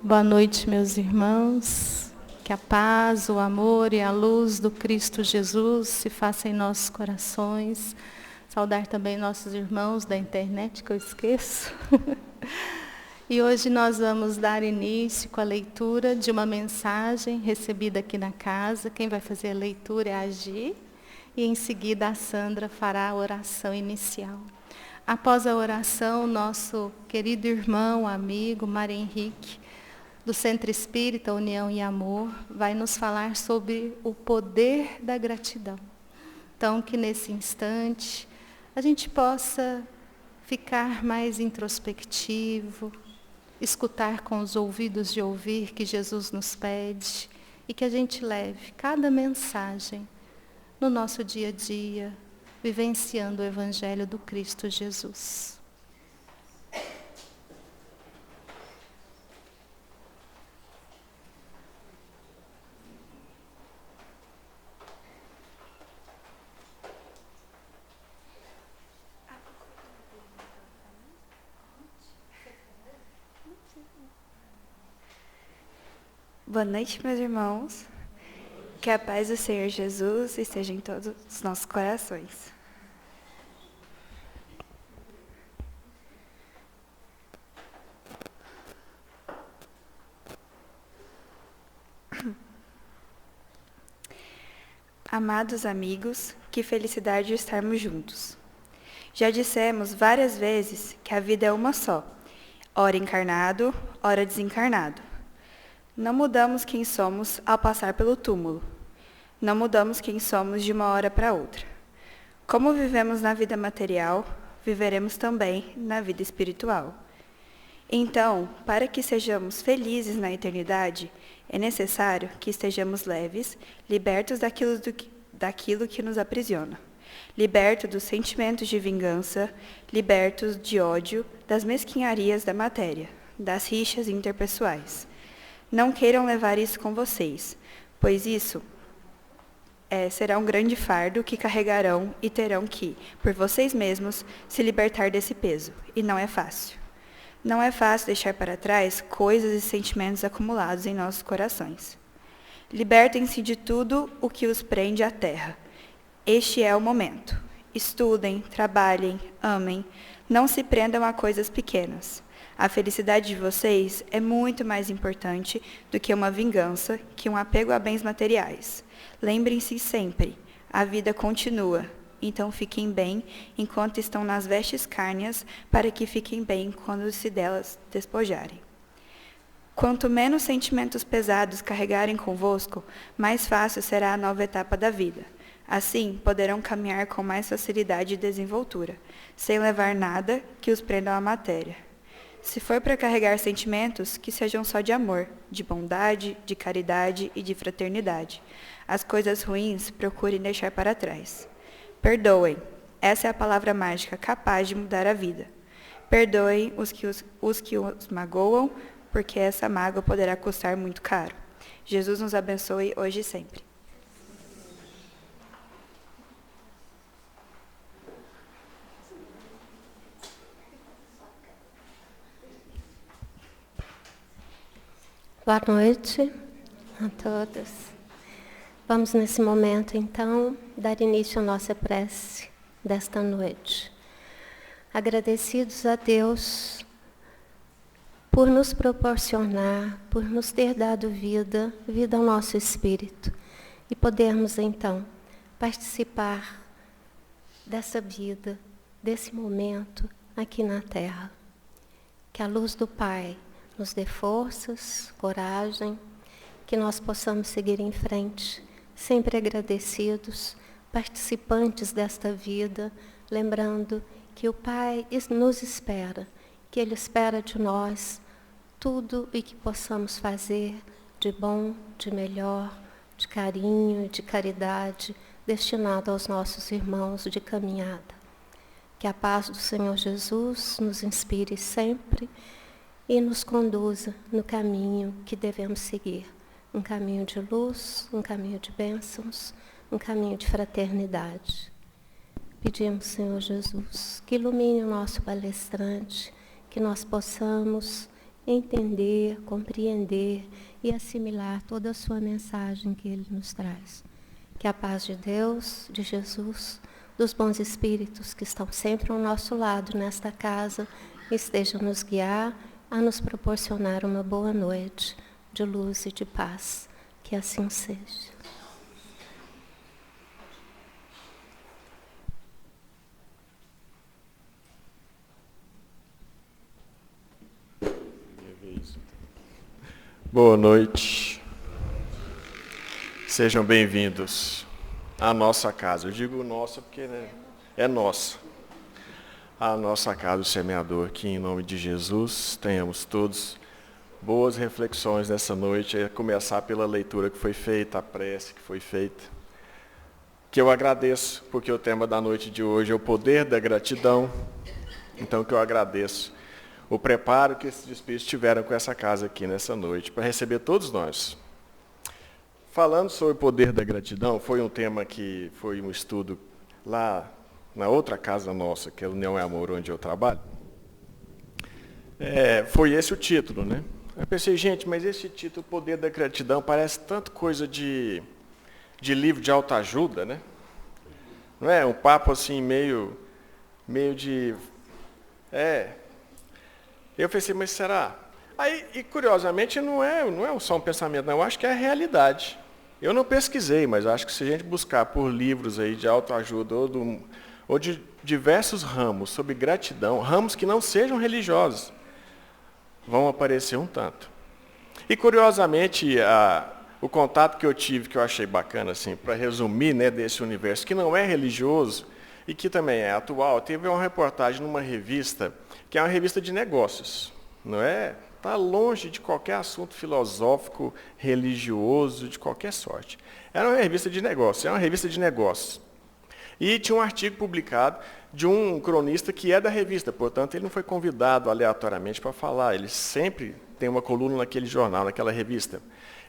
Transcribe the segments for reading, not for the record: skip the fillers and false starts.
Boa noite, meus irmãos. Que a paz, o amor e a luz do Cristo Jesus se façam em nossos corações. Saudar também nossos irmãos da internet, que eu esqueço. E hoje nós vamos dar início com a leitura de uma mensagem recebida aqui na casa. Quem vai fazer a leitura é a Gi. E em seguida a Sandra fará a oração inicial. Após a oração, nosso querido irmão, amigo, Mário Henrique, do Centro Espírita União e Amor, vai nos falar sobre o poder da gratidão. Então, que nesse instante a gente possa ficar mais introspectivo, escutar com os ouvidos de ouvir que Jesus nos pede e que a gente leve cada mensagem no nosso dia a dia, vivenciando o Evangelho do Cristo Jesus. Boa noite, meus irmãos. Que a paz do Senhor Jesus esteja em todos os nossos corações. Amados amigos, que felicidade estarmos juntos. Já dissemos várias vezes que a vida é uma só, ora encarnado, ora desencarnado. Não mudamos quem somos ao passar pelo túmulo. Não mudamos quem somos de uma hora para outra. Como vivemos na vida material, viveremos também na vida espiritual. Então, para que sejamos felizes na eternidade, é necessário que estejamos leves, libertos daquilo que nos aprisiona, libertos dos sentimentos de vingança, libertos de ódio, das mesquinharias da matéria, das rixas interpessoais. Não queiram levar isso com vocês, pois isso será um grande fardo que carregarão e terão que, por vocês mesmos, se libertar desse peso, e não é fácil. Não é fácil deixar para trás coisas e sentimentos acumulados em nossos corações. Libertem-se de tudo o que os prende à terra. Este é o momento. Estudem, trabalhem, amem, não se prendam a coisas pequenas. A felicidade de vocês é muito mais importante do que uma vingança, que um apego a bens materiais. Lembrem-se sempre, a vida continua, então fiquem bem enquanto estão nas vestes cárneas, para que fiquem bem quando se delas despojarem. Quanto menos sentimentos pesados carregarem convosco, mais fácil será a nova etapa da vida. Assim, poderão caminhar com mais facilidade e desenvoltura, sem levar nada que os prendam à matéria. Se for para carregar sentimentos, que sejam só de amor, de bondade, de caridade e de fraternidade. As coisas ruins procurem deixar para trás. Perdoem. Essa é a palavra mágica capaz de mudar a vida. Perdoem os que os magoam, porque essa mágoa poderá custar muito caro. Jesus nos abençoe hoje e sempre. Boa noite a todos. Vamos nesse momento, então, dar início à nossa prece desta noite. Agradecidos a Deus por nos proporcionar, por nos ter dado vida ao nosso espírito, e podermos, então, participar dessa vida, desse momento aqui na Terra. Que a luz do Pai nos dê forças, coragem, que nós possamos seguir em frente, sempre agradecidos, participantes desta vida, lembrando que o Pai nos espera, que Ele espera de nós tudo o que possamos fazer de bom, de melhor, de carinho, de caridade, destinado aos nossos irmãos de caminhada. Que a paz do Senhor Jesus nos inspire sempre e nos conduza no caminho que devemos seguir. Um caminho de luz, um caminho de bênçãos, um caminho de fraternidade. Pedimos, Senhor Jesus, que ilumine o nosso palestrante, que nós possamos entender, compreender e assimilar toda a sua mensagem que Ele nos traz. Que a paz de Deus, de Jesus, dos bons espíritos que estão sempre ao nosso lado nesta casa, estejam a nos guiar, a nos proporcionar uma boa noite de luz e de paz. Que assim seja. Boa noite. Sejam bem-vindos à nossa casa. Eu digo nossa porque é nossa. A nossa casa, o semeador, que em nome de Jesus tenhamos todos boas reflexões nessa noite, a começar pela leitura que foi feita, a prece que foi feita. Que eu agradeço, porque o tema da noite de hoje é o poder da gratidão. Então que eu agradeço o preparo que esses espíritos tiveram com essa casa aqui nessa noite, para receber todos nós. Falando sobre o poder da gratidão, foi um tema que foi um estudo lá na outra casa nossa, que é a União e Amor, onde eu trabalho. Foi esse o título, né? Eu pensei, gente, mas esse título, o poder da gratidão, parece tanto coisa de livro de autoajuda, né? Não é? Um papo assim, meio de... Eu pensei, mas será? Aí, e curiosamente, não é só um pensamento, não, eu acho que é a realidade. Eu não pesquisei, mas acho que se a gente buscar por livros aí de autoajuda ou de diversos ramos sobre gratidão, ramos que não sejam religiosos, vão aparecer um tanto. E curiosamente, o contato que eu tive, que eu achei bacana, assim, para resumir, né, desse universo que não é religioso e que também é atual, teve uma reportagem numa revista, que é uma revista de negócios, não é? Está longe de qualquer assunto filosófico, religioso, de qualquer sorte. Era uma revista de negócios, E tinha um artigo publicado de um cronista que é da revista, portanto, ele não foi convidado aleatoriamente para falar, ele sempre tem uma coluna naquele jornal, naquela revista.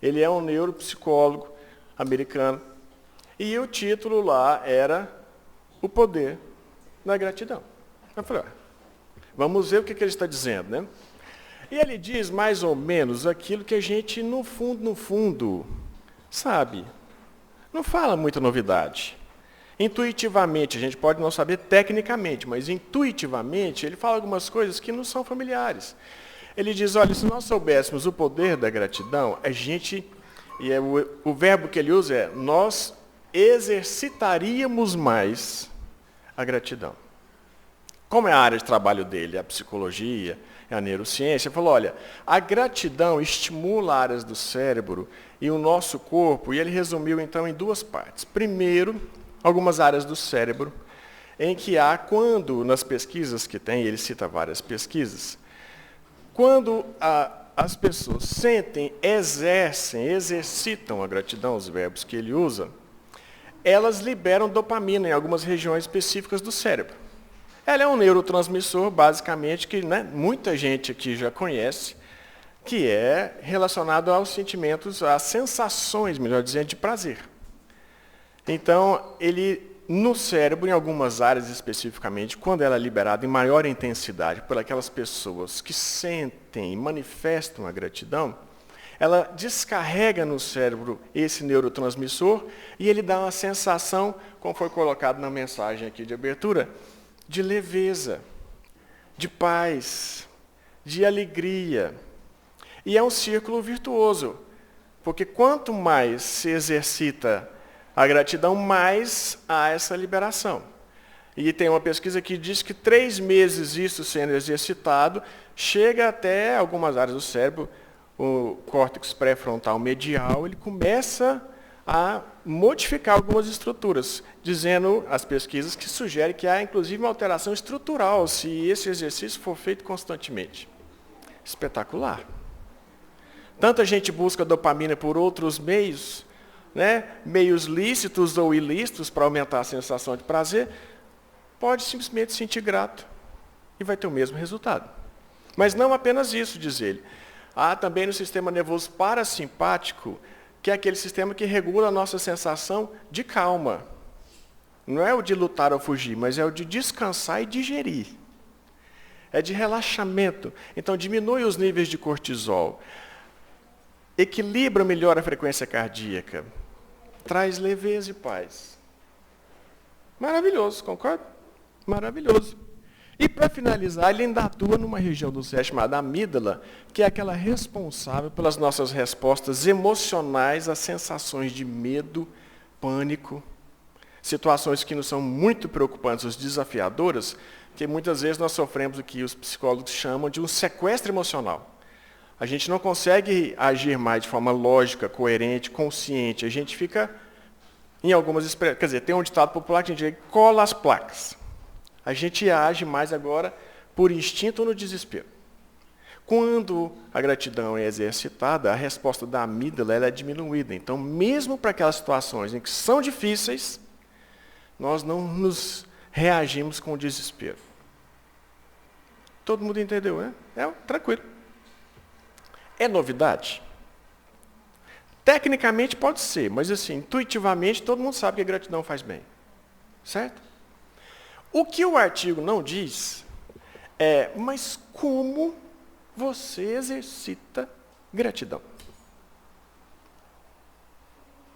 Ele é um neuropsicólogo americano, e o título lá era O Poder da Gratidão. Eu falei, vamos ver o que ele está dizendo, né? E ele diz mais ou menos aquilo que a gente, no fundo, sabe. Não fala muita novidade. Intuitivamente, a gente pode não saber tecnicamente, mas intuitivamente, ele fala algumas coisas que não são familiares. Ele diz, olha, se nós soubéssemos o poder da gratidão, o verbo que ele usa é, nós exercitaríamos mais a gratidão. Como é a área de trabalho dele, a psicologia, a neurociência, ele falou, olha, a gratidão estimula áreas do cérebro e o nosso corpo, e ele resumiu então em duas partes. Primeiro, algumas áreas do cérebro, em que há, quando, nas pesquisas que tem, ele cita várias pesquisas, quando as pessoas sentem, exercitam a gratidão, os verbos que ele usa, elas liberam dopamina em algumas regiões específicas do cérebro. Ela é um neurotransmissor, basicamente, que muita gente aqui já conhece, que é relacionado aos sentimentos, às sensações, melhor dizendo, de prazer. Então, no cérebro, em algumas áreas especificamente, quando ela é liberada em maior intensidade por aquelas pessoas que sentem e manifestam a gratidão, ela descarrega no cérebro esse neurotransmissor e ele dá uma sensação, como foi colocado na mensagem aqui de abertura, de leveza, de paz, de alegria. E é um círculo virtuoso, porque quanto mais se exercita a gratidão, mais há essa liberação. E tem uma pesquisa que diz que 3 meses isso sendo exercitado, chega até algumas áreas do cérebro, o córtex pré-frontal medial, ele começa a modificar algumas estruturas, dizendo as pesquisas que sugerem que há inclusive uma alteração estrutural se esse exercício for feito constantemente. Espetacular. Tanta gente busca dopamina por outros meios, né? Meios lícitos ou ilícitos para aumentar a sensação de prazer, pode simplesmente se sentir grato e vai ter o mesmo resultado. Mas não apenas isso, diz ele. Há também no sistema nervoso parasimpático, que é aquele sistema que regula a nossa sensação de calma. Não é o de lutar ou fugir, mas é o de descansar e digerir. é de relaxamento. Então, diminui os níveis de cortisol, equilibra melhor a frequência cardíaca, traz leveza e paz. Maravilhoso, concorda? Maravilhoso. E para finalizar, ele ainda atua numa região do cérebro chamada amígdala, que é aquela responsável pelas nossas respostas emocionais às sensações de medo, pânico, situações que nos são muito preocupantes, ou desafiadoras, que muitas vezes nós sofremos o que os psicólogos chamam de um sequestro emocional. A gente não consegue agir mais de forma lógica, coerente, consciente. A gente fica em algumas expressões. Quer dizer, tem um ditado popular que a gente diz, cola as placas. A gente age mais agora por instinto ou no desespero. Quando a gratidão é exercitada, a resposta da amígdala ela é diminuída. Então, mesmo para aquelas situações em que são difíceis, nós não nos reagimos com desespero. Todo mundo entendeu, né? Tranquilo. É novidade? Tecnicamente pode ser, mas assim, intuitivamente todo mundo sabe que a gratidão faz bem. Certo? O que o artigo não diz é, mas como você exercita gratidão?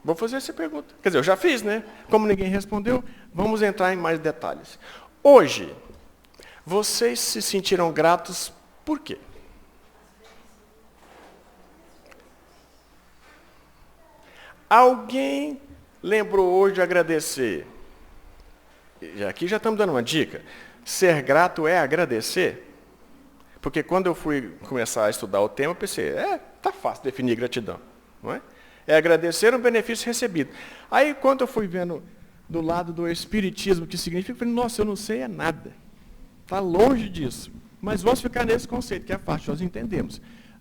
Vou fazer essa pergunta. Quer dizer, eu já fiz, né? Como ninguém respondeu, vamos entrar em mais detalhes. Hoje, vocês se sentiram gratos por quê? Alguém lembrou hoje de agradecer? Aqui já estamos dando uma dica. Ser grato é agradecer? Porque quando eu fui começar a estudar o tema, eu pensei, tá fácil definir gratidão, não é? É agradecer um benefício recebido. Aí, quando eu fui vendo do lado do espiritismo, o que significa, eu falei, nossa, eu não sei nada. Está longe disso. Mas vamos ficar nesse conceito, que é fácil, nós entendemos.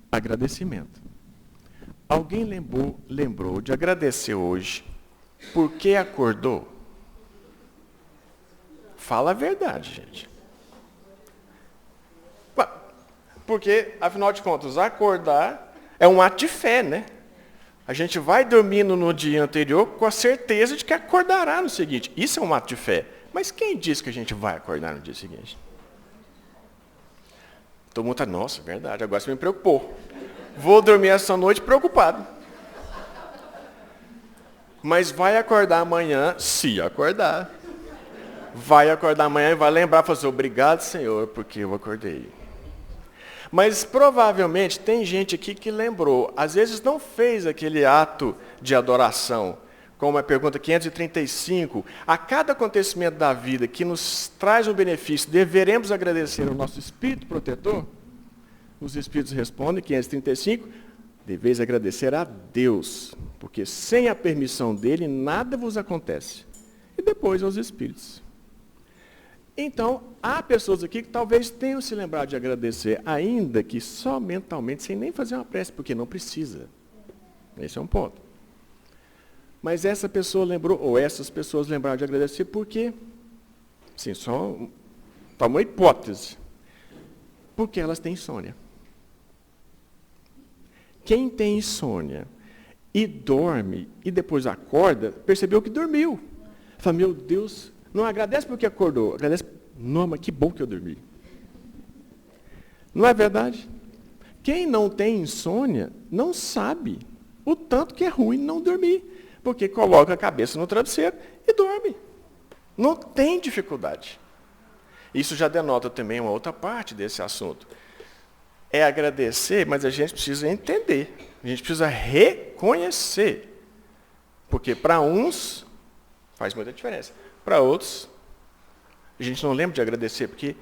Agradecimento. Alguém lembrou de agradecer hoje porque acordou? Fala a verdade, gente. Porque, afinal de contas, acordar é um ato de fé, né? A gente vai dormindo no dia anterior com a certeza de que acordará no seguinte. Isso é um ato de fé. Mas quem disse que a gente vai acordar no dia seguinte? Todo mundo está, nossa, verdade, agora você me preocupou. Vou dormir essa noite preocupado. Mas vai acordar amanhã, se acordar. Vai acordar amanhã e vai lembrar, falar assim, obrigado, Senhor, porque eu acordei. Mas provavelmente tem gente aqui que lembrou, às vezes não fez aquele ato de adoração, como a pergunta 535, a cada acontecimento da vida que nos traz um benefício, deveremos agradecer ao nosso espírito protetor? Os espíritos respondem, 535, deveis agradecer a Deus, porque sem a permissão dele nada vos acontece. E depois aos espíritos. Então, há pessoas aqui que talvez tenham se lembrado de agradecer, ainda que só mentalmente, sem nem fazer uma prece, porque não precisa. Esse é um ponto. Mas essa pessoa lembrou, ou essas pessoas lembraram de agradecer porque, sim, só uma hipótese, porque elas têm insônia. Quem tem insônia e dorme e depois acorda, percebeu que dormiu. Fala, meu Deus, não agradece porque acordou, agradece, não, mas que bom que eu dormi. Não é verdade? Quem não tem insônia não sabe o tanto que é ruim não dormir, porque coloca a cabeça no travesseiro e dorme. Não tem dificuldade. Isso já denota também uma outra parte desse assunto. É agradecer, mas a gente precisa entender, a gente precisa reconhecer, porque para uns faz muita diferença. Para outros, a gente não lembra de agradecer, porque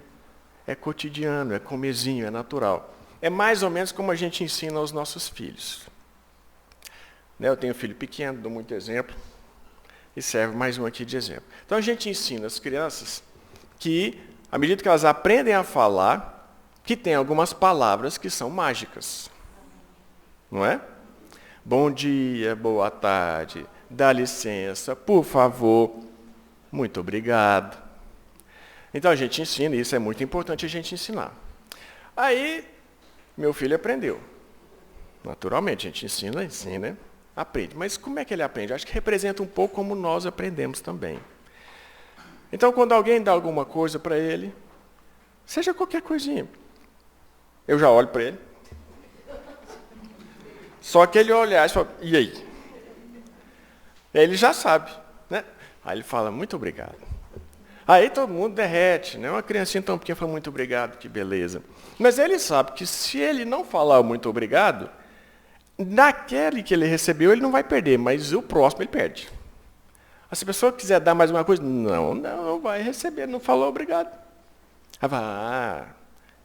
é cotidiano, é comezinho, é natural. É mais ou menos como a gente ensina aos nossos filhos. Eu tenho um filho pequeno, dou muito exemplo, e serve mais um aqui de exemplo. Então a gente ensina as crianças que, à medida que elas aprendem a falar, que tem algumas palavras que são mágicas. Não é? Bom dia, boa tarde, dá licença, por favor, muito obrigado. Então a gente ensina, e isso é muito importante a gente ensinar. Aí, meu filho aprendeu. Naturalmente, a gente ensina, aprende. Mas como é que ele aprende? Acho que representa um pouco como nós aprendemos também. Então, quando alguém dá alguma coisa para ele, Seja qualquer coisinha. Eu já olho para ele. Só que ele olhar e fala, e aí? Ele já sabe, né? Aí ele fala, muito obrigado. Aí todo mundo derrete, né? Uma criancinha tão pequena fala, muito obrigado, que beleza. Mas ele sabe que se ele não falar o muito obrigado, naquele que ele recebeu, ele não vai perder, mas o próximo ele perde. Se a pessoa quiser dar mais uma coisa, não vai receber, não falou obrigado. Aí vai,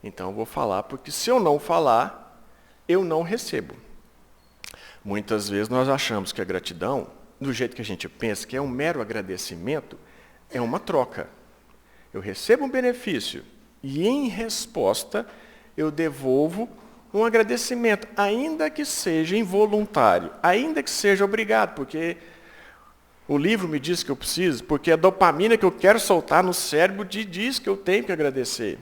então eu vou falar, porque se eu não falar, eu não recebo. Muitas vezes nós achamos que a gratidão, do jeito que a gente pensa, que é um mero agradecimento, é uma troca. Eu recebo um benefício e, em resposta, eu devolvo um agradecimento, ainda que seja involuntário, ainda que seja obrigado, porque o livro me diz que eu preciso, porque a dopamina que eu quero soltar no cérebro diz que eu tenho que agradecer.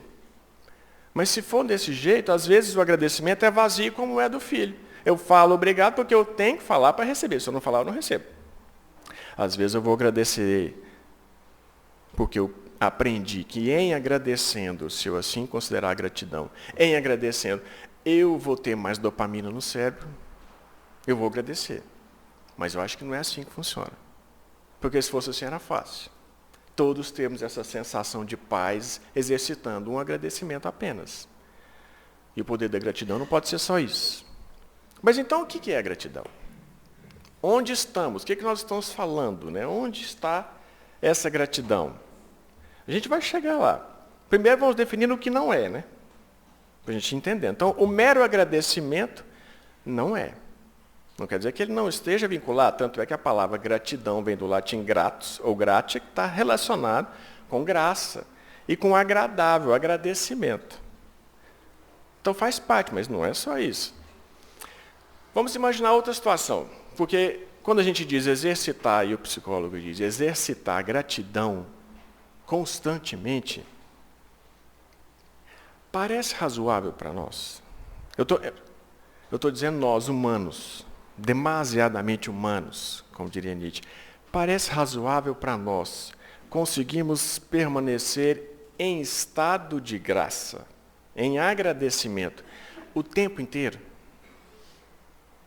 Mas se for desse jeito, às vezes o agradecimento é vazio, como é do filho. Eu falo obrigado porque eu tenho que falar para receber. Se eu não falar, eu não recebo. Às vezes eu vou agradecer porque eu aprendi que em agradecendo, se eu assim considerar a gratidão, em agradecendo, eu vou ter mais dopamina no cérebro, eu vou agradecer. Mas eu acho que não é assim que funciona. Porque se fosse assim era fácil. Todos temos essa sensação de paz exercitando um agradecimento apenas. E o poder da gratidão não pode ser só isso. Mas então o que é a gratidão? Onde estamos? O que nós estamos falando? Né? Onde está essa gratidão? A gente vai chegar lá. Primeiro vamos definir o que não é, né? Para a gente entender. Então, o mero agradecimento não é. Não quer dizer que ele não esteja vinculado, tanto é que a palavra gratidão vem do latim gratus, ou gratia, que está relacionado com graça e com agradável, agradecimento. Então faz parte, mas não é só isso. Vamos imaginar outra situação, porque quando a gente diz exercitar, e o psicólogo diz exercitar a gratidão constantemente, parece razoável para nós. Eu estou dizendo nós, humanos, demasiadamente humanos, como diria Nietzsche. Parece razoável para nós conseguirmos permanecer em estado de graça, em agradecimento, o tempo inteiro?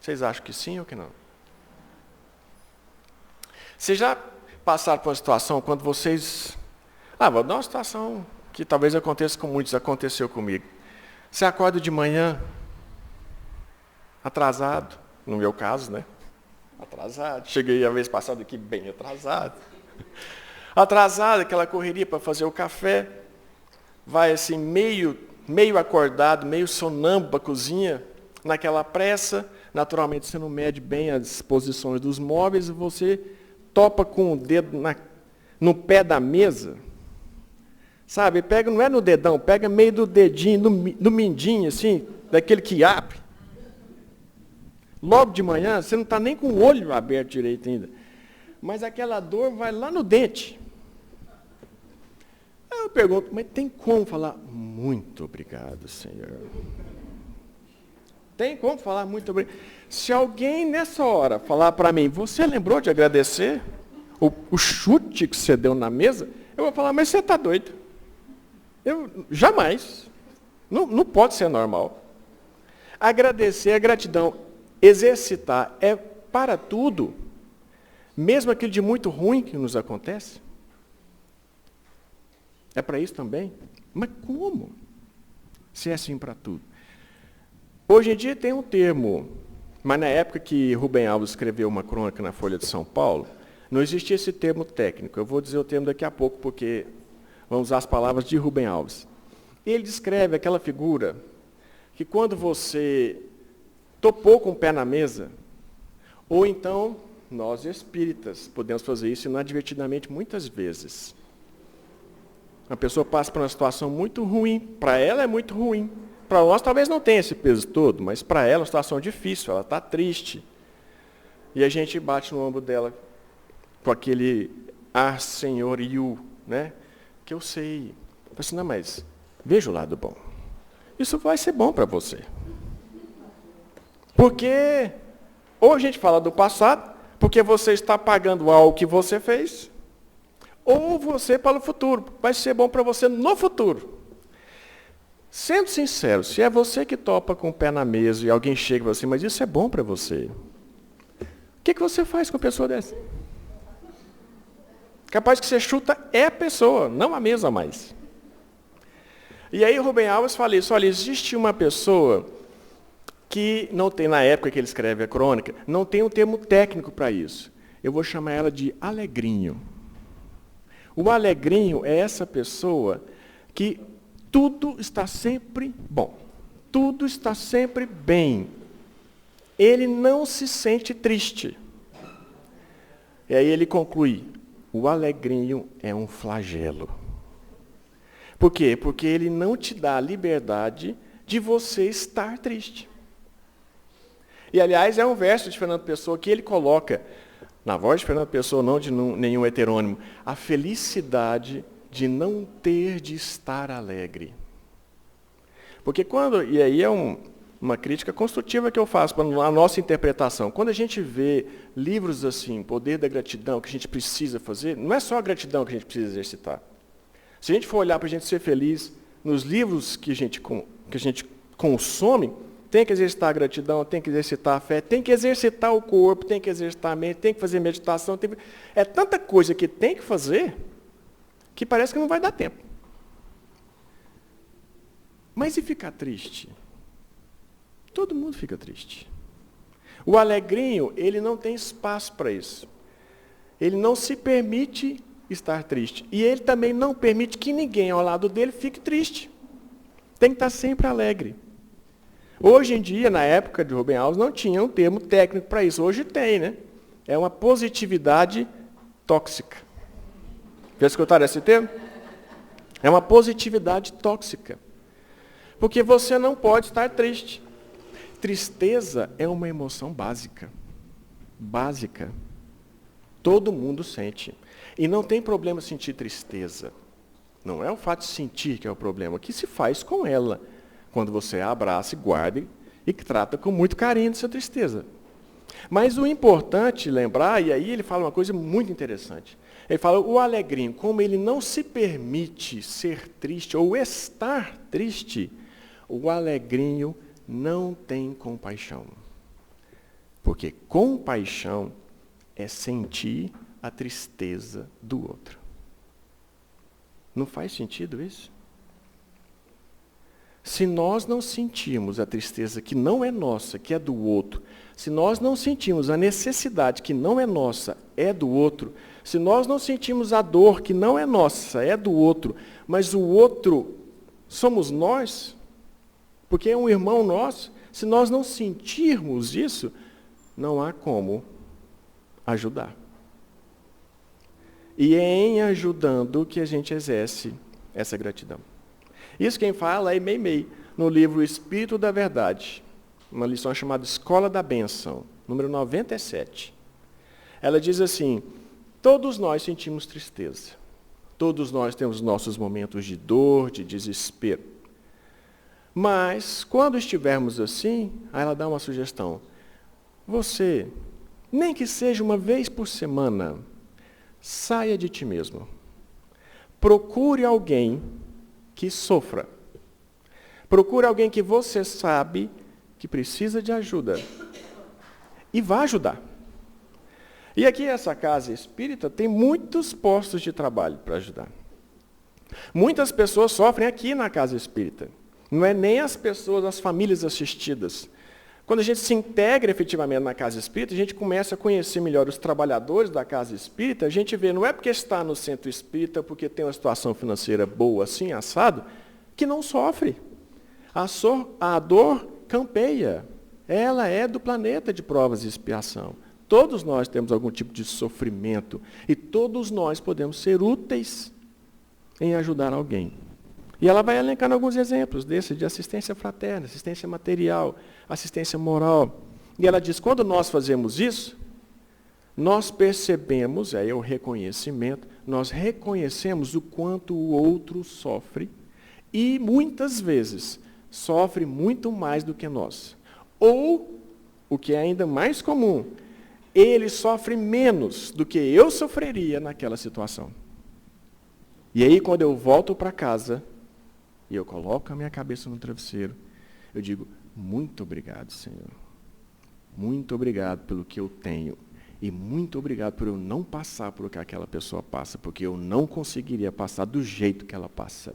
Vocês acham que sim ou que não? Vocês já passaram por uma situação quando vocês... vou dar uma situação que talvez aconteça com muitos, aconteceu comigo. Você acorda de manhã, atrasado, no meu caso, né? Atrasado. Cheguei a vez passada aqui bem atrasado. Atrasado, aquela correria para fazer o café. Vai assim, meio acordado, meio sonâmbulo para a cozinha, naquela pressa. Naturalmente, você não mede bem as posições dos móveis e você topa com o dedo no pé da mesa. Sabe, pega, não é no dedão, pega meio do dedinho, no mindinho, assim, daquele que abre. Logo de manhã, você não está nem com o olho aberto direito ainda. Mas aquela dor vai lá no dente. Aí eu pergunto, mas tem como falar muito obrigado, Senhor? Tem como falar muito obrigado? Se alguém nessa hora falar para mim, você lembrou de agradecer o chute que você deu na mesa? Eu vou falar, mas você está doido. Eu jamais. Não pode ser normal. Agradecer é gratidão. Exercitar é para tudo, mesmo aquilo de muito ruim que nos acontece. É para isso também. Mas como? Se é assim para tudo. Hoje em dia tem um termo, mas na época que Rubem Alves escreveu uma crônica na Folha de São Paulo, não existia esse termo técnico. Eu vou dizer o termo daqui a pouco, porque vamos usar as palavras de Rubem Alves. Ele descreve aquela figura que quando você topou com o pé na mesa, ou então, nós espíritas podemos fazer isso inadvertidamente muitas vezes. A pessoa passa por uma situação muito ruim, para ela é muito ruim. Para nós talvez não tenha esse peso todo, mas para ela é uma situação difícil, ela está triste. E a gente bate no ombro dela com aquele senhoriu, né? Que eu sei. Eu falo assim, não, mas veja o lado bom. Isso vai ser bom para você. Porque ou a gente fala do passado, porque você está pagando algo que você fez, ou você para o futuro, vai ser bom para você no futuro. Sendo sincero, se é você que topa com o pé na mesa e alguém chega e fala assim, mas isso é bom para você, o que você faz com uma pessoa dessa? Capaz que você chuta a pessoa, não a mesa mais. E aí o Rubem Alves fala isso, olha, existe uma pessoa que não tem, na época que ele escreve a crônica, não tem um termo técnico para isso. Eu vou chamar ela de alegrinho. O alegrinho é essa pessoa que tudo está sempre bom, tudo está sempre bem. Ele não se sente triste. E aí ele conclui, o alegrinho é um flagelo. Por quê? Porque ele não te dá a liberdade de você estar triste. E, aliás, é um verso de Fernando Pessoa que ele coloca, na voz de Fernando Pessoa, não de nenhum heterônimo, a felicidade de não ter de estar alegre. Porque quando, e aí é uma crítica construtiva que eu faço para a nossa interpretação, quando a gente vê livros assim, Poder da Gratidão, que a gente precisa fazer, não é só a gratidão que a gente precisa exercitar. Se a gente for olhar para a gente ser feliz, nos livros que a gente consome, tem que exercitar a gratidão, tem que exercitar a fé, tem que exercitar o corpo, tem que exercitar a mente, tem que fazer meditação. É tanta coisa que tem que fazer, que parece que não vai dar tempo. Mas e ficar triste? Todo mundo fica triste. O alegrinho, ele não tem espaço para isso. Ele não se permite estar triste. E ele também não permite que ninguém ao lado dele fique triste. Tem que estar sempre alegre. Hoje em dia, na época de Rubem Alves, não tinha um termo técnico para isso. Hoje tem, né? É uma positividade tóxica. Já escutaram esse termo? É uma positividade tóxica. Porque você não pode estar triste. Tristeza é uma emoção básica. Básica. Todo mundo sente. E não tem problema sentir tristeza. Não é o fato de sentir que é o problema. O que se faz com ela? Quando você a abraça, guarda e trata com muito carinho dessa tristeza. Mas o importante lembrar, e aí ele fala uma coisa muito interessante. Ele fala, o alegrinho, como ele não se permite ser triste ou estar triste, o alegrinho não tem compaixão. Porque compaixão é sentir a tristeza do outro. Não faz sentido isso? Se nós não sentirmos a tristeza que não é nossa, que é do outro, se nós não sentimos a necessidade que não é nossa, é do outro, se nós não sentimos a dor que não é nossa, é do outro, mas o outro somos nós, porque é um irmão nosso, se nós não sentirmos isso, não há como ajudar. E é em ajudando que a gente exerce essa gratidão. Isso quem fala é Meimei, no livro Espírito da Verdade, uma lição chamada Escola da Bênção, número 97. Ela diz assim, todos nós sentimos tristeza, todos nós temos nossos momentos de dor, de desespero. Mas, quando estivermos assim, aí ela dá uma sugestão, você, nem que seja uma vez por semana, saia de ti mesmo, procure alguém que sofra. Procure alguém que você sabe que precisa de ajuda. E vá ajudar. E aqui essa casa espírita tem muitos postos de trabalho para ajudar. Muitas pessoas sofrem aqui na casa espírita. Não é nem as pessoas, as famílias assistidas. Quando a gente se integra efetivamente na casa espírita, a gente começa a conhecer melhor os trabalhadores da casa espírita, a gente vê, não é porque está no centro espírita, porque tem uma situação financeira boa, assim, assado, que não sofre. A dor campeia. Ela é do planeta de provas e expiação. Todos nós temos algum tipo de sofrimento e todos nós podemos ser úteis em ajudar alguém. E ela vai elencando alguns exemplos desses de assistência fraterna, assistência material, assistência moral. E ela diz, quando nós fazemos isso, nós percebemos, aí é o reconhecimento, nós reconhecemos o quanto o outro sofre e muitas vezes sofre muito mais do que nós. Ou, o que é ainda mais comum, ele sofre menos do que eu sofreria naquela situação. E aí, quando eu volto para casa, e eu coloco a minha cabeça no travesseiro, eu digo, muito obrigado, Senhor. Muito obrigado pelo que eu tenho. E muito obrigado por eu não passar por o que aquela pessoa passa, porque eu não conseguiria passar do jeito que ela passa.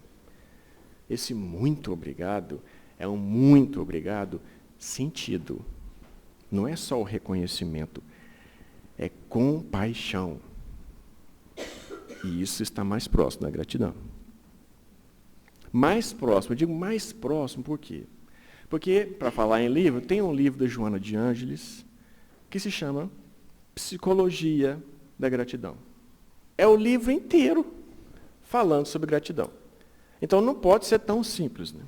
Esse muito obrigado é um muito obrigado sentido. Não é só o reconhecimento, é compaixão. E isso está mais próximo da gratidão. Mais próximo, eu digo mais próximo por quê? Porque, para falar em livro, tem um livro da Joana de Ângeles que se chama Psicologia da Gratidão. É o livro inteiro falando sobre gratidão. Então não pode ser tão simples, né?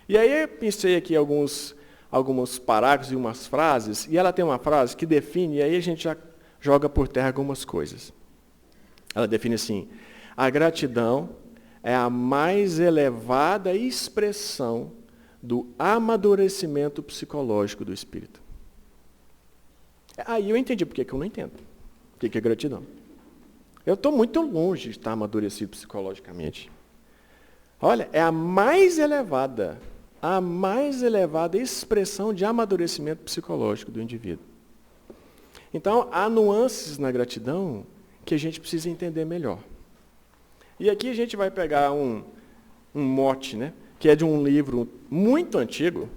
E aí eu pensei aqui alguns parágrafos e umas frases, e ela tem uma frase que define, e aí a gente já joga por terra algumas coisas. Ela define assim, a gratidão é a mais elevada expressão do amadurecimento psicológico do espírito. Aí eu entendi por que eu não entendo. O que é gratidão? Eu estou muito longe de estar amadurecido psicologicamente. Olha, é a mais elevada expressão de amadurecimento psicológico do indivíduo. Então, há nuances na gratidão que a gente precisa entender melhor. E aqui a gente vai pegar um mote, né, que é de um livro muito antigo,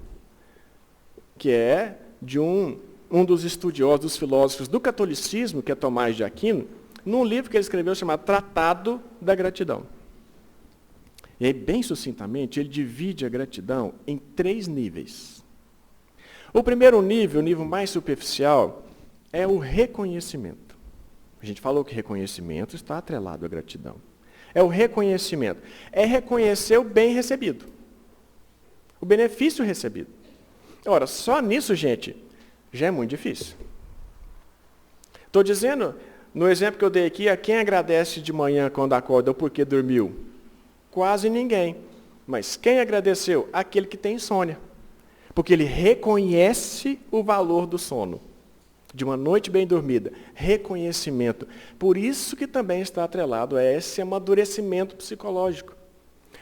que é de um dos estudiosos, dos filósofos do catolicismo, que é Tomás de Aquino, num livro que ele escreveu chamado Tratado da Gratidão. E aí, bem sucintamente, ele divide a gratidão em 3 níveis. O primeiro nível, o nível mais superficial, é o reconhecimento. A gente falou que reconhecimento está atrelado à gratidão. É o reconhecimento. É reconhecer o bem recebido. O benefício recebido. Ora, só nisso, gente, já é muito difícil. Estou dizendo, no exemplo que eu dei aqui, a quem agradece de manhã quando acorda ou porque dormiu? Quase ninguém. Mas quem agradeceu? Aquele que tem insônia. Porque ele reconhece o valor do sono. De uma noite bem dormida. Reconhecimento. Por isso que também está atrelado a esse amadurecimento psicológico.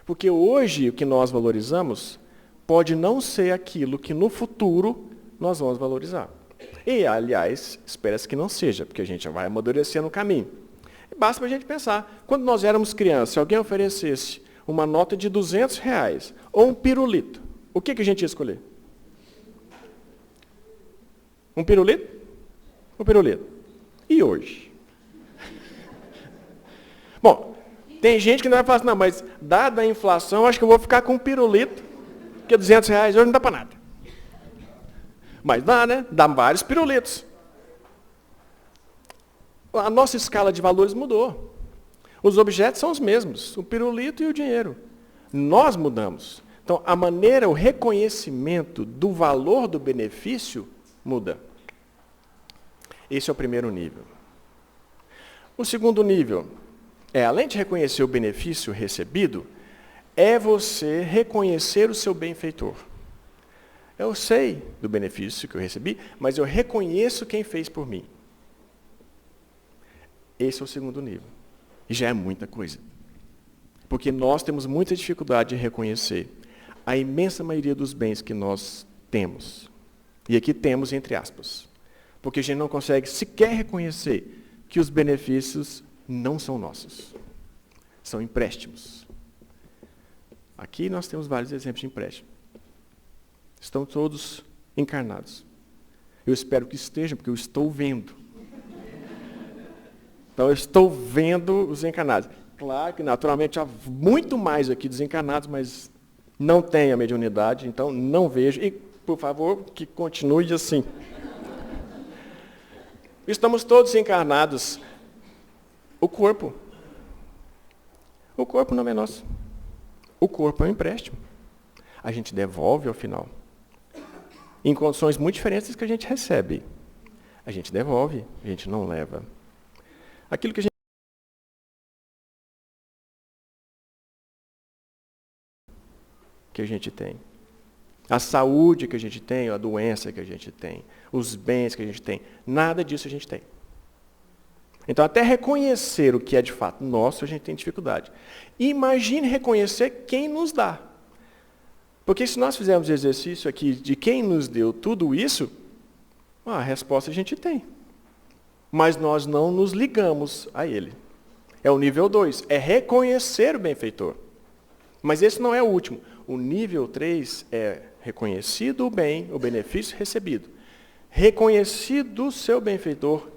Porque hoje o que nós valorizamos pode não ser aquilo que no futuro nós vamos valorizar. E, aliás, espera-se que não seja, porque a gente vai amadurecer no caminho. Basta para a gente pensar, quando nós éramos crianças, se alguém oferecesse uma nota de R$200 ou um pirulito, o que a gente ia escolher? Um pirulito? Um pirulito. E hoje? Bom, tem gente que não vai falar assim, não, mas dada a inflação, acho que eu vou ficar com um pirulito, porque R$200 hoje não dá para nada. Mas dá, né? Dá vários pirulitos. A nossa escala de valores mudou. Os objetos são os mesmos, o pirulito e o dinheiro. Nós mudamos. Então, a maneira, o reconhecimento do valor do benefício muda. Esse é o primeiro nível. O segundo nível é, além de reconhecer o benefício recebido, é você reconhecer o seu benfeitor. Eu sei do benefício que eu recebi, mas eu reconheço quem fez por mim. Esse é o segundo nível. E já é muita coisa. Porque nós temos muita dificuldade em reconhecer a imensa maioria dos bens que nós temos. E aqui temos entre aspas. Porque a gente não consegue sequer reconhecer que os benefícios não são nossos. São empréstimos. Aqui nós temos vários exemplos de empréstimo. Estão todos encarnados. Eu espero que estejam, porque eu estou vendo. Então, eu estou vendo os encarnados. Claro que, naturalmente, há muito mais aqui desencarnados, mas não tem a mediunidade, então não vejo. E, por favor, que continue assim. Estamos todos encarnados. O corpo não é nosso. O corpo é um empréstimo. A gente devolve ao final. Em condições muito diferentes das que a gente recebe. A gente devolve, a gente não leva. Aquilo que a gente tem. A saúde que a gente tem, a doença que a gente tem, os bens que a gente tem, nada disso a gente tem. Então, até reconhecer o que é de fato nosso, a gente tem dificuldade. Imagine reconhecer quem nos dá. Porque se nós fizermos exercício aqui de quem nos deu tudo isso, a resposta a gente tem. Mas nós não nos ligamos a ele. É o nível 2, é reconhecer o benfeitor. Mas esse não é o último. O nível 3 é reconhecido o bem, o benefício recebido. Reconhecido o seu benfeitor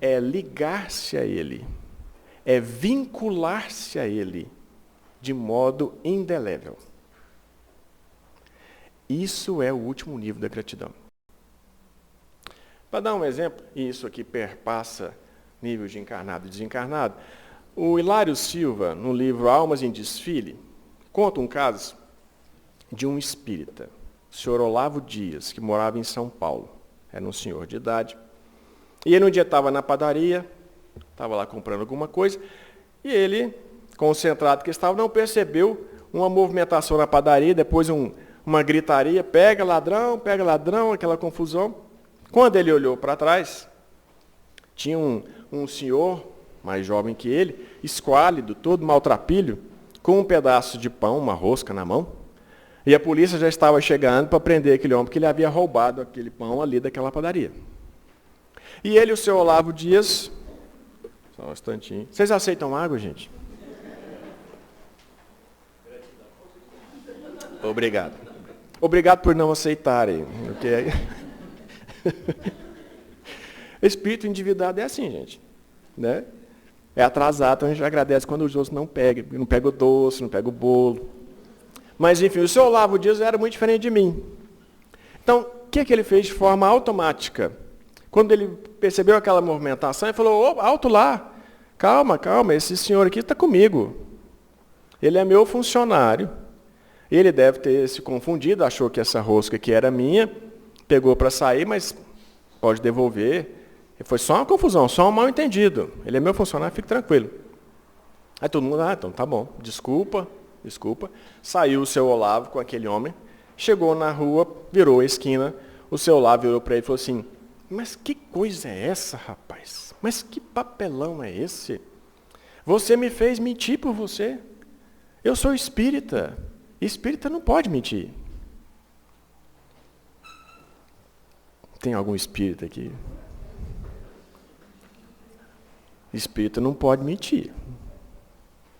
é ligar-se a ele, é vincular-se a ele de modo indelével. Isso é o último nível da gratidão. Para dar um exemplo, e isso aqui perpassa nível de encarnado e desencarnado, o Hilário Silva, no livro Almas em Desfile, conta um caso de um espírita, o senhor Olavo Dias, que morava em São Paulo. Era um senhor de idade. E ele um dia estava na padaria, estava lá comprando alguma coisa, e ele, concentrado que estava, não percebeu uma movimentação na padaria, depois uma gritaria, pega ladrão, aquela confusão. Quando ele olhou para trás, tinha um senhor, mais jovem que ele, esquálido, todo maltrapilho, com um pedaço de pão, uma rosca na mão, e a polícia já estava chegando para prender aquele homem, porque ele havia roubado aquele pão ali daquela padaria. E ele e o seu Olavo Dias, só um instantinho, vocês aceitam água, gente? Obrigado. Obrigado por não aceitarem. Okay? Espírito endividado é assim, gente. Né? É atrasado, então a gente agradece quando os outros não pegam. Não pega o doce, não pega o bolo. Mas, enfim, o seu Olavo Dias era muito diferente de mim. Então, o que ele fez de forma automática? Quando ele percebeu aquela movimentação, ele falou, alto lá, calma, esse senhor aqui está comigo. Ele é meu funcionário. Ele deve ter se confundido, achou que essa rosca aqui era minha, pegou para sair, mas pode devolver. Foi só uma confusão, só um mal-entendido. Ele é meu funcionário, fique tranquilo. Aí todo mundo, então tá bom, desculpa. Saiu o seu Olavo com aquele homem, chegou na rua, virou a esquina, o seu Olavo virou para ele e falou assim, mas que coisa é essa, rapaz? Mas que papelão é esse? Você me fez mentir por você. Eu sou espírita. Espírita não pode mentir. Tem algum espírita aqui? Espírita não pode mentir.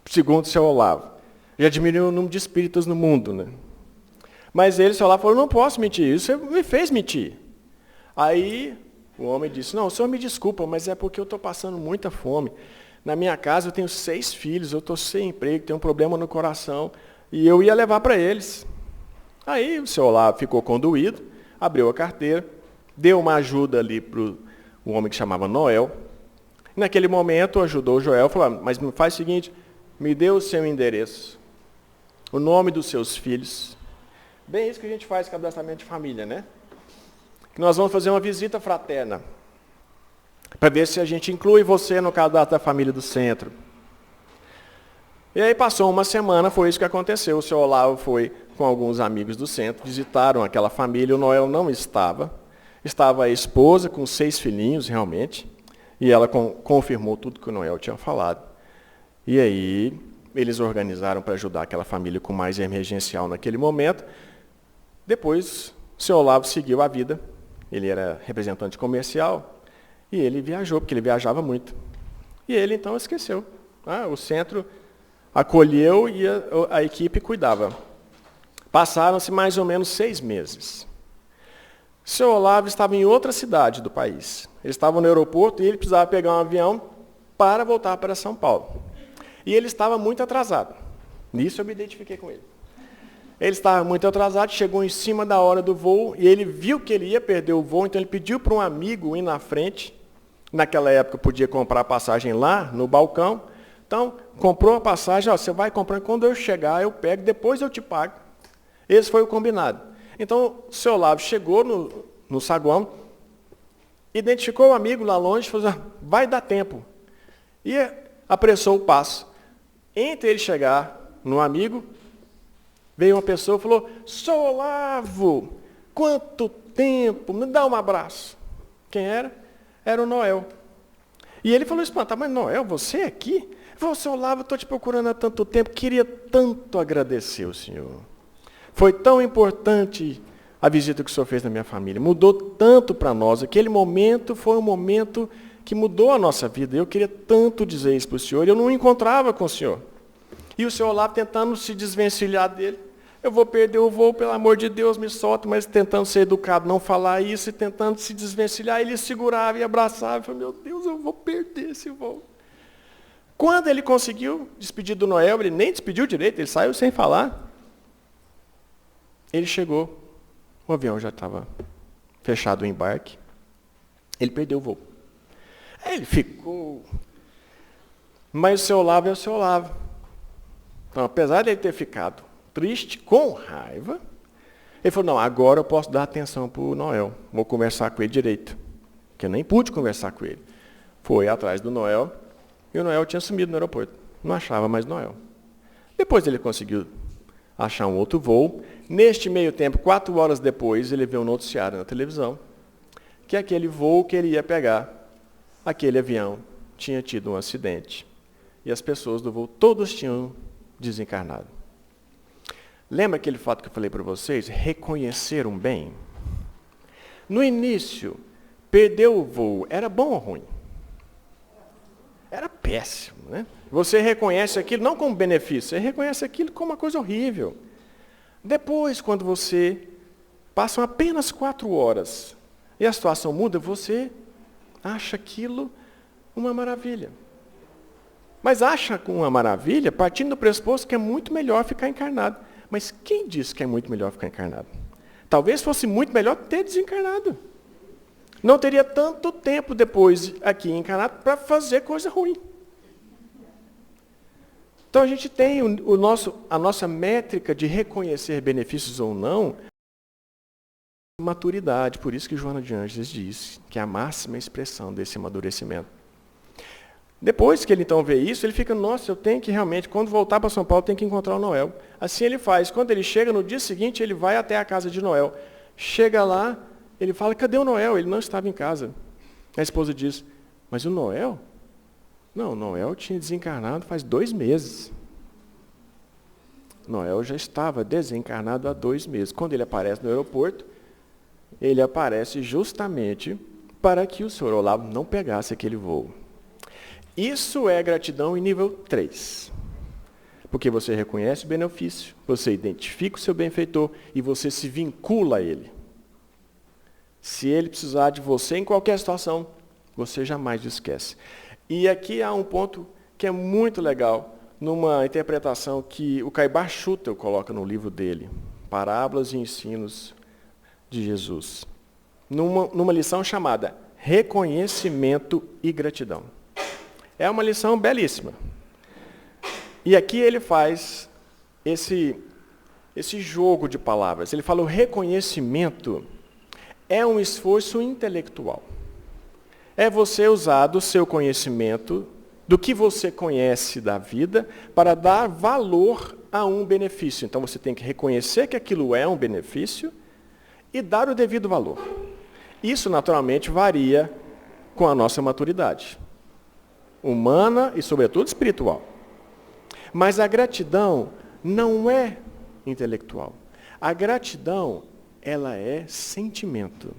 Segundo o seu Olavo. Já diminuiu o número de espíritas no mundo, né? Mas ele, o seu Olavo, falou, não posso mentir, isso você me fez mentir. Aí o homem disse, não, o senhor me desculpa, mas é porque eu estou passando muita fome. Na minha casa eu tenho 6 filhos, eu estou sem emprego, tenho um problema no coração, e eu ia levar para eles. Aí o seu Olavo ficou conduído, abriu a carteira, deu uma ajuda ali para o homem que chamava Noel. Naquele momento ajudou o Joel, falou, mas faz o seguinte, me dê o seu endereço, o nome dos seus filhos. Bem isso que a gente faz com cadastramento de família, né? Que nós vamos fazer uma visita fraterna, para ver se a gente inclui você no cadastro da família do centro. E aí passou uma semana, foi isso que aconteceu. O seu Olavo foi com alguns amigos do centro, visitaram aquela família, o Noel não estava. Estava a esposa com 6 filhinhos, realmente, e ela confirmou tudo que o Noel tinha falado. E aí eles organizaram para ajudar aquela família com mais emergencial naquele momento. Depois, o seu Olavo seguiu a vida. Ele era representante comercial e ele viajou, porque ele viajava muito. E ele, então, esqueceu. O centro acolheu e a equipe cuidava. Passaram-se mais ou menos 6 meses. O seu Olavo estava em outra cidade do país. Ele estava no aeroporto e ele precisava pegar um avião para voltar para São Paulo. E ele estava muito atrasado. Nisso eu me identifiquei com ele. Ele estava muito atrasado, chegou em cima da hora do voo e ele viu que ele ia perder o voo, então ele pediu para um amigo ir na frente. Naquela época podia comprar passagem lá no balcão. Então, comprou a passagem, você vai comprando, quando eu chegar eu pego, depois eu te pago. Esse foi o combinado. Então, o seu Olavo chegou no saguão, identificou o amigo lá longe, falou, vai dar tempo. E apressou o passo. Entre ele chegar no amigo, veio uma pessoa e falou, seu Olavo, quanto tempo, me dá um abraço. Quem era? Era o Noel. E ele falou espantado, mas Noel, você aqui? Ele falou, seu Olavo, eu estou te procurando há tanto tempo, queria tanto agradecer o senhor. Foi tão importante a visita que o senhor fez na minha família, mudou tanto para nós, aquele momento foi um momento que mudou a nossa vida, eu queria tanto dizer isso para o senhor, eu não encontrava com o senhor. E o senhor Olavo tentando se desvencilhar dele, eu vou perder o voo, pelo amor de Deus, me solta, mas tentando ser educado, não falar isso, e tentando se desvencilhar, ele segurava e abraçava, e falou, meu Deus, eu vou perder esse voo. Quando ele conseguiu despedir do Noel, ele nem despediu direito, ele saiu sem falar. Ele chegou, o avião já estava fechado o embarque, ele perdeu o voo. Aí ele ficou, mas o seu Olavo é o seu Olavo. Então, apesar de ele ter ficado triste, com raiva, ele falou, não, agora eu posso dar atenção para o Noel, vou conversar com ele direito, porque eu nem pude conversar com ele. Foi atrás do Noel, e o Noel tinha sumido no aeroporto, não achava mais Noel. Depois ele conseguiu achar um outro voo, neste meio tempo, 4 horas depois, ele viu um noticiário na televisão, que aquele voo que ele ia pegar, aquele avião, tinha tido um acidente, e as pessoas do voo, todos tinham desencarnado. Lembra aquele fato que eu falei para vocês? Reconhecer um bem. No início, perder o voo era bom ou ruim? Era péssimo, né? Você reconhece aquilo não como benefício, você reconhece aquilo como uma coisa horrível. Depois, quando você passam apenas 4 horas e a situação muda, você acha aquilo uma maravilha. Mas acha uma maravilha partindo do pressuposto que é muito melhor ficar encarnado. Mas quem disse que é muito melhor ficar encarnado? Talvez fosse muito melhor ter desencarnado. Não teria tanto tempo depois aqui encarnado para fazer coisa ruim. Então a gente tem a nossa métrica de reconhecer benefícios ou não, maturidade. Por isso que Joana de Ângeles diz que é a máxima expressão desse amadurecimento. Depois que ele então vê isso, ele fica, nossa, eu tenho que realmente, quando voltar para São Paulo, tenho que encontrar o Noel. Assim ele faz. Quando ele chega, no dia seguinte, ele vai até a casa de Noel. Chega lá, ele fala, cadê o Noel? Ele não estava em casa. A esposa diz, mas o Noel? Não, o Noel tinha desencarnado faz 2 meses. Noel já estava desencarnado há 2 meses. Quando ele aparece no aeroporto, ele aparece justamente para que o senhor Olavo não pegasse aquele voo. Isso é gratidão em nível 3. Porque você reconhece o benefício, você identifica o seu benfeitor e você se vincula a ele. Se ele precisar de você em qualquer situação, você jamais o esquece. E aqui há um ponto que é muito legal, numa interpretação que o Caibar Schutel coloca no livro dele, Parábolas e Ensinos de Jesus. Numa lição chamada Reconhecimento e Gratidão. É uma lição belíssima. E aqui ele faz esse jogo de palavras. Ele fala, o reconhecimento é um esforço intelectual. É você usar do seu conhecimento, do que você conhece da vida, para dar valor a um benefício. Então você tem que reconhecer que aquilo é um benefício e dar o devido valor. Isso, naturalmente, varia com a nossa maturidade humana e, sobretudo, espiritual. Mas a gratidão não é intelectual. A gratidão, ela é sentimento.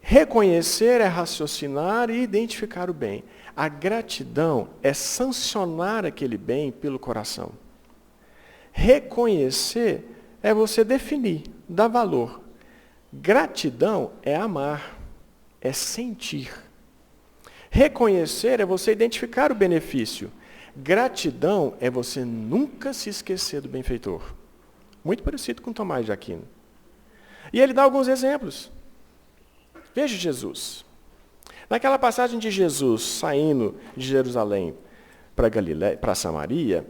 Reconhecer é raciocinar e identificar o bem. A gratidão é sancionar aquele bem pelo coração. Reconhecer é você definir, dar valor. Gratidão é amar, é sentir. Reconhecer é você identificar o benefício. Gratidão é você nunca se esquecer do benfeitor. Muito parecido com Tomás de Aquino. E ele dá alguns exemplos. Veja Jesus. Naquela passagem de Jesus saindo de Jerusalém para Samaria,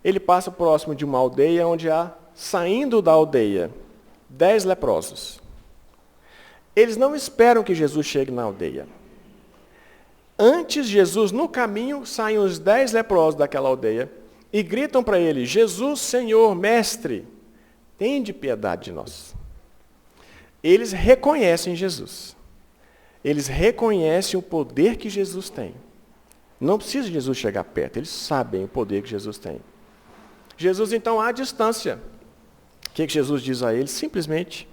ele passa próximo de uma aldeia onde há, saindo da aldeia, 10 leprosos. Eles não esperam que Jesus chegue na aldeia. Antes, Jesus, no caminho, saem os 10 leprosos daquela aldeia e gritam para ele, Jesus, Senhor, Mestre, tende piedade de nós. Eles reconhecem Jesus. Eles reconhecem o poder que Jesus tem. Não precisa de Jesus chegar perto, eles sabem o poder que Jesus tem. Jesus, então, à distância. O que Jesus diz a eles? Simplesmente,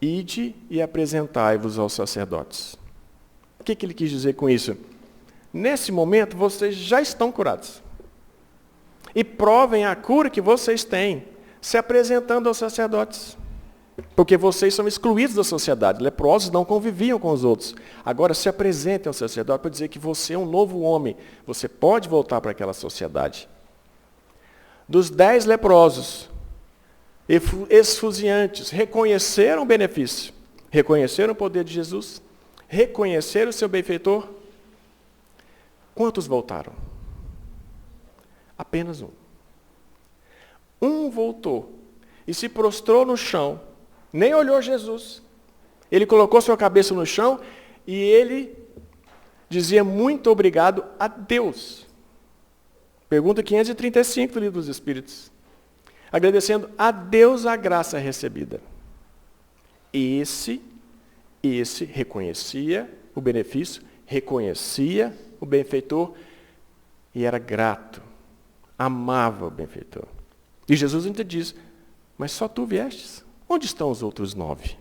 ide e apresentai-vos aos sacerdotes. O que ele quis dizer com isso? Nesse momento, vocês já estão curados. E provem a cura que vocês têm, se apresentando aos sacerdotes. Porque vocês são excluídos da sociedade. Leprosos não conviviam com os outros. Agora se apresentem ao sacerdote para dizer que você é um novo homem. Você pode voltar para aquela sociedade. Dos 10 leprosos, esfuziantes, reconheceram o benefício, reconheceram o poder de Jesus, reconheceram o seu benfeitor. Quantos voltaram? Apenas um. Um voltou e se prostrou no chão, nem olhou Jesus. Ele colocou sua cabeça no chão e ele dizia muito obrigado a Deus. Pergunta 535 do Livro dos Espíritos. Agradecendo a Deus a graça recebida. Esse reconhecia o benefício, reconhecia o benfeitor e era grato, amava o benfeitor. E Jesus ainda diz, mas só tu viestes? Onde estão os outros 9?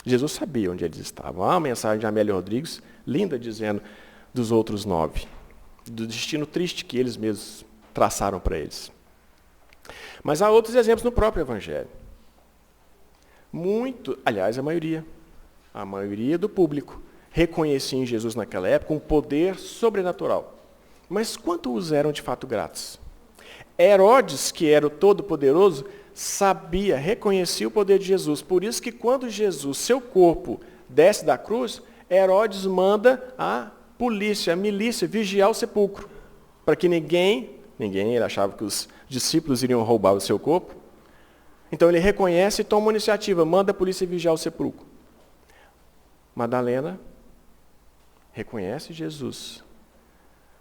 Jesus sabia onde eles estavam. Há uma mensagem de Amélia Rodrigues, linda, dizendo dos outros 9, do destino triste que eles mesmos traçaram para eles. Mas há outros exemplos no próprio Evangelho. Aliás, a maioria do público reconhecia em Jesus naquela época um poder sobrenatural. Mas quantos eram de fato gratos? Herodes, que era o Todo-Poderoso, reconhecia o poder de Jesus. Por isso que quando Jesus, seu corpo, desce da cruz, Herodes manda a polícia, a milícia, vigiar o sepulcro. Para que ninguém, ele achava que os discípulos iriam roubar o seu corpo. Então ele reconhece e toma uma iniciativa, manda a polícia vigiar o sepulcro. Madalena reconhece Jesus,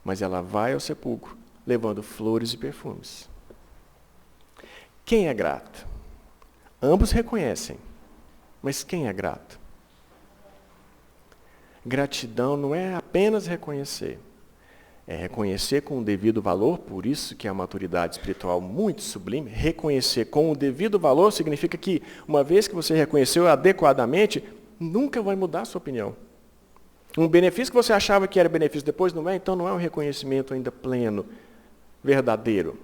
mas ela vai ao sepulcro levando flores e perfumes. Quem é grato? Ambos reconhecem, mas quem é grato? Gratidão não é apenas reconhecer, é reconhecer com o devido valor, por isso que é a maturidade espiritual muito sublime. Reconhecer com o devido valor significa que, uma vez que você reconheceu adequadamente, nunca vai mudar a sua opinião. Um benefício que você achava que era benefício, depois não é, então não é um reconhecimento ainda pleno, verdadeiro.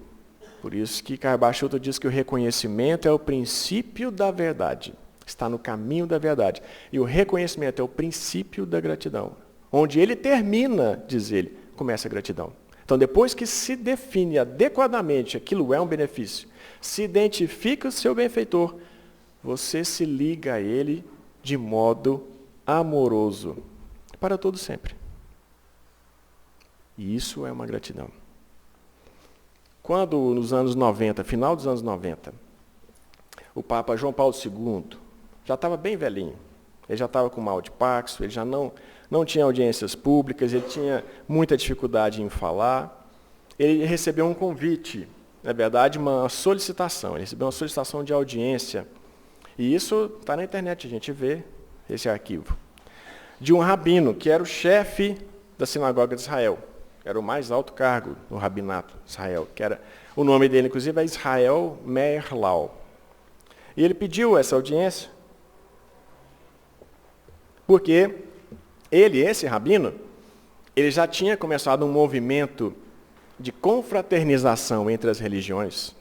Por isso que Karl-Barth diz que o reconhecimento é o princípio da verdade. Está no caminho da verdade. E o reconhecimento é o princípio da gratidão. Onde ele termina, diz ele, começa a gratidão. Então, depois que se define adequadamente aquilo é um benefício, se identifica o seu benfeitor, você se liga a ele de modo amoroso, para todo sempre. E isso é uma gratidão. Quando, nos anos 90, final dos anos 90, o Papa João Paulo II já estava bem velhinho, ele já estava com mal de Parkinson, ele já não tinha audiências públicas, ele tinha muita dificuldade em falar. Ele recebeu um convite, na verdade, uma solicitação. Ele recebeu uma solicitação de audiência. E isso está na internet, a gente vê esse arquivo. De um rabino, que era o chefe da sinagoga de Israel. Era o mais alto cargo no rabinato de Israel. O nome dele, inclusive, é Israel Meir Lau. E ele pediu essa audiência porque esse rabino, ele já tinha começado um movimento de confraternização entre as religiões.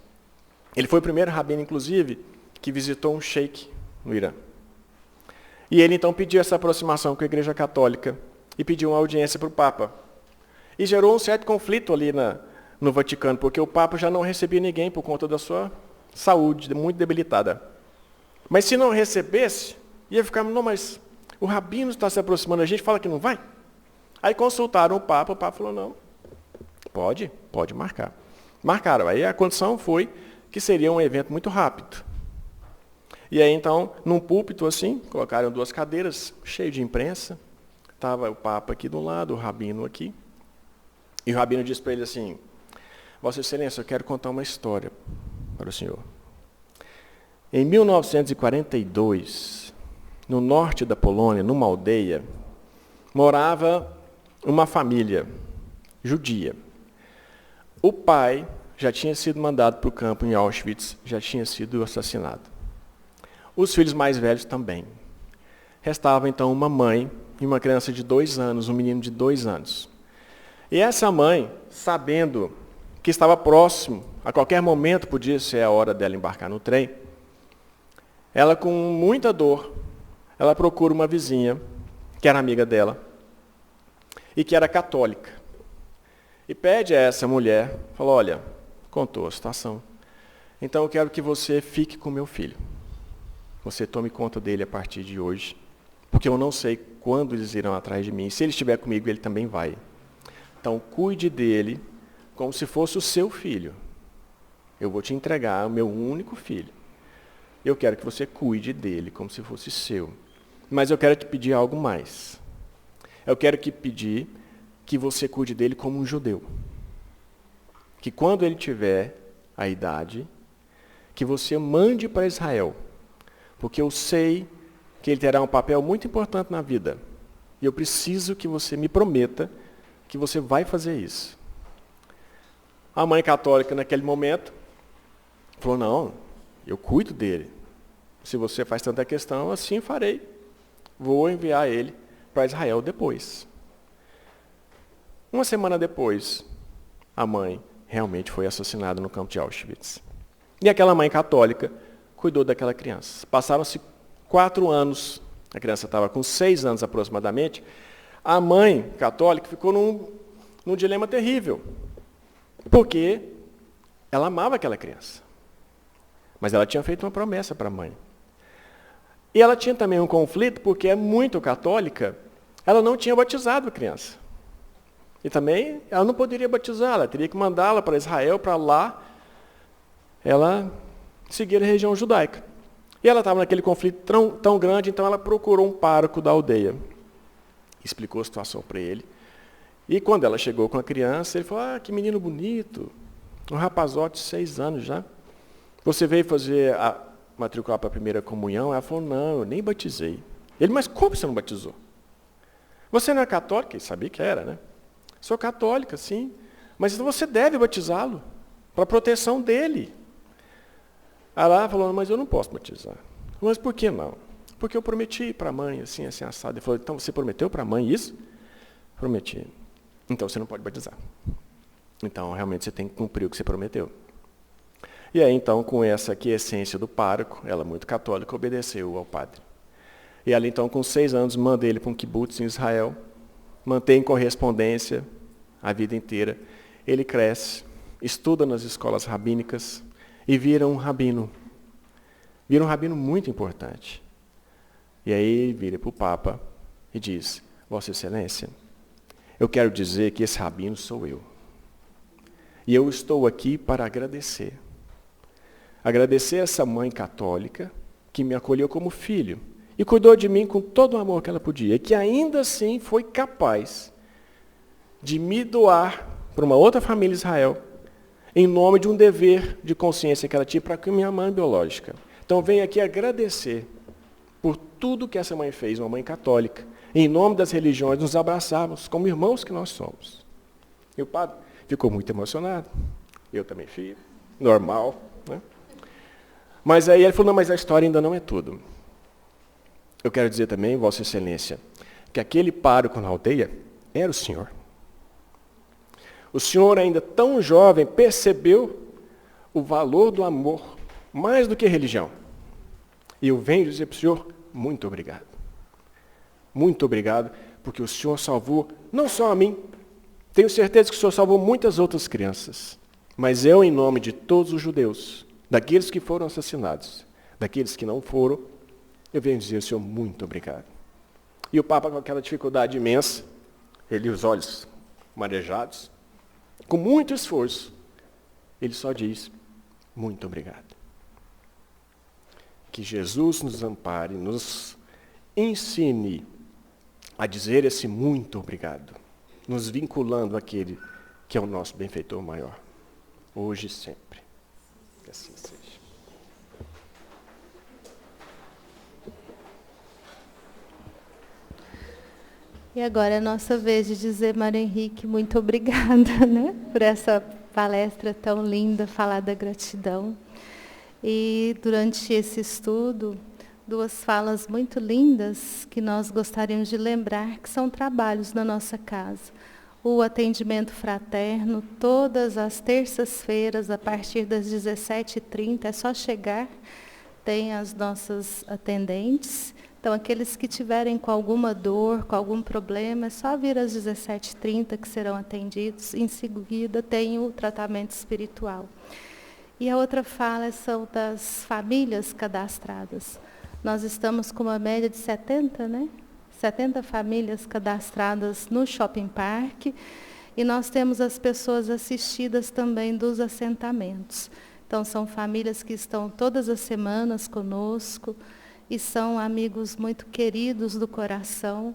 Ele foi o primeiro rabino, inclusive, que visitou um sheik no Irã. E ele, então, pediu essa aproximação com a Igreja Católica e pediu uma audiência para o Papa. E gerou um certo conflito ali no Vaticano, porque o Papa já não recebia ninguém por conta da sua saúde muito debilitada. Mas se não recebesse, ia ficar, não, mas o rabino está se aproximando, a gente fala que não vai. Aí consultaram o Papa falou, não, pode marcar. Marcaram, aí a condição foi que seria um evento muito rápido. E aí então, num púlpito assim, colocaram 2 cadeiras, cheio de imprensa, estava o Papa aqui do lado, o rabino aqui, e o rabino disse para ele assim, Vossa Excelência, eu quero contar uma história para o senhor. Em 1942, no norte da Polônia, numa aldeia, morava uma família judia. O pai já tinha sido mandado para o campo em Auschwitz, já tinha sido assassinado. Os filhos mais velhos também. Restava então uma mãe e uma criança de 2 anos, um menino de 2 anos. E essa mãe, sabendo que estava próximo, a qualquer momento podia ser a hora dela embarcar no trem, ela com muita dor, ela procura uma vizinha, que era amiga dela, e que era católica. E pede a essa mulher, falou, olha, contou a situação, então eu quero que você fique com meu filho. Você tome conta dele a partir de hoje, porque eu não sei quando eles irão atrás de mim. Se ele estiver comigo, ele também vai. Então, cuide dele como se fosse o seu filho. Eu vou te entregar o meu único filho. Eu quero que você cuide dele como se fosse seu. Mas eu quero te pedir algo mais. Eu quero te pedir que você cuide dele como um judeu. Que quando ele tiver a idade, que você mande para Israel. Porque eu sei que ele terá um papel muito importante na vida. E eu preciso que você me prometa que você vai fazer isso. A mãe católica, naquele momento, falou, não, eu cuido dele. Se você faz tanta questão, assim farei. Vou enviar ele para Israel depois. Uma semana depois, a mãe realmente foi assassinada no campo de Auschwitz. E aquela mãe católica cuidou daquela criança. Passaram-se 4 anos, a criança estava com 6 anos aproximadamente, a mãe católica ficou num dilema terrível, porque ela amava aquela criança, mas ela tinha feito uma promessa para a mãe. E ela tinha também um conflito, porque é muito católica, ela não tinha batizado a criança. E também ela não poderia batizá-la, teria que mandá-la para Israel, para lá ela seguir a região judaica. E ela estava naquele conflito tão grande, então ela procurou um pároco da aldeia. Explicou a situação para ele. E quando ela chegou com a criança, ele falou, que menino bonito, um rapazote de 6 anos já. Você veio fazer matricular para a primeira comunhão? Ela falou, não, eu nem batizei. Ele, mas como você não batizou? Você não é católica? Ele sabia que era, né? Sou católica, sim. Mas então você deve batizá-lo, para a proteção dele. Ela falou, mas eu não posso batizar. Mas por que não? Porque eu prometi para a mãe, assim, assado. Ele falou, então você prometeu para a mãe isso? Prometi. Então você não pode batizar. Então realmente você tem que cumprir o que você prometeu. E aí então, com essa aqui essência do pároco, ela muito católica, obedeceu ao padre. E ela então, com 6 anos, manda ele para um kibbutz em Israel, mantém correspondência a vida inteira. Ele cresce, estuda nas escolas rabínicas, e vira um rabino. Vira um rabino muito importante. E aí vira para o Papa e diz, Vossa Excelência, eu quero dizer que esse rabino sou eu. E eu estou aqui para agradecer. Agradecer essa mãe católica que me acolheu como filho e cuidou de mim com todo o amor que ela podia. E que ainda assim foi capaz de me doar para uma outra família de Israel, em nome de um dever de consciência que ela tinha para com minha mãe biológica. Então venho aqui agradecer por tudo que essa mãe fez, uma mãe católica. Em nome das religiões, nos abraçarmos como irmãos que nós somos. E o padre ficou muito emocionado. Eu também fico. Normal, né? Mas aí ele falou, não, mas a história ainda não é tudo. Eu quero dizer também, Vossa Excelência, que aquele pároco na aldeia era o senhor. O senhor, ainda tão jovem, percebeu o valor do amor, mais do que religião. E eu venho dizer para o senhor, muito obrigado. Muito obrigado, porque o senhor salvou, não só a mim, tenho certeza que o senhor salvou muitas outras crianças. Mas eu, em nome de todos os judeus, daqueles que foram assassinados, daqueles que não foram, eu venho dizer ao senhor, muito obrigado. E o Papa, com aquela dificuldade imensa, ele, os olhos marejados, com muito esforço, ele só diz, muito obrigado. Que Jesus nos ampare, nos ensine a dizer esse muito obrigado, nos vinculando àquele que é o nosso benfeitor maior, hoje e sempre. Que assim seja. E agora é a nossa vez de dizer, Mário Henrique, muito obrigada, né, por essa palestra tão linda, falar da gratidão. E durante esse estudo, duas falas muito lindas que nós gostaríamos de lembrar, que são trabalhos na nossa casa. O atendimento fraterno, todas as terças-feiras, a partir das 17h30, é só chegar, tem as nossas atendentes. Então, aqueles que tiverem com alguma dor, com algum problema, é só vir às 17h30 que serão atendidos. Em seguida, tem o tratamento espiritual. E a outra fala são das famílias cadastradas. Nós estamos com uma média de 70, né? 70 famílias cadastradas no Shopping Park. E nós temos as pessoas assistidas também dos assentamentos. Então, são famílias que estão todas as semanas conosco e são amigos muito queridos do coração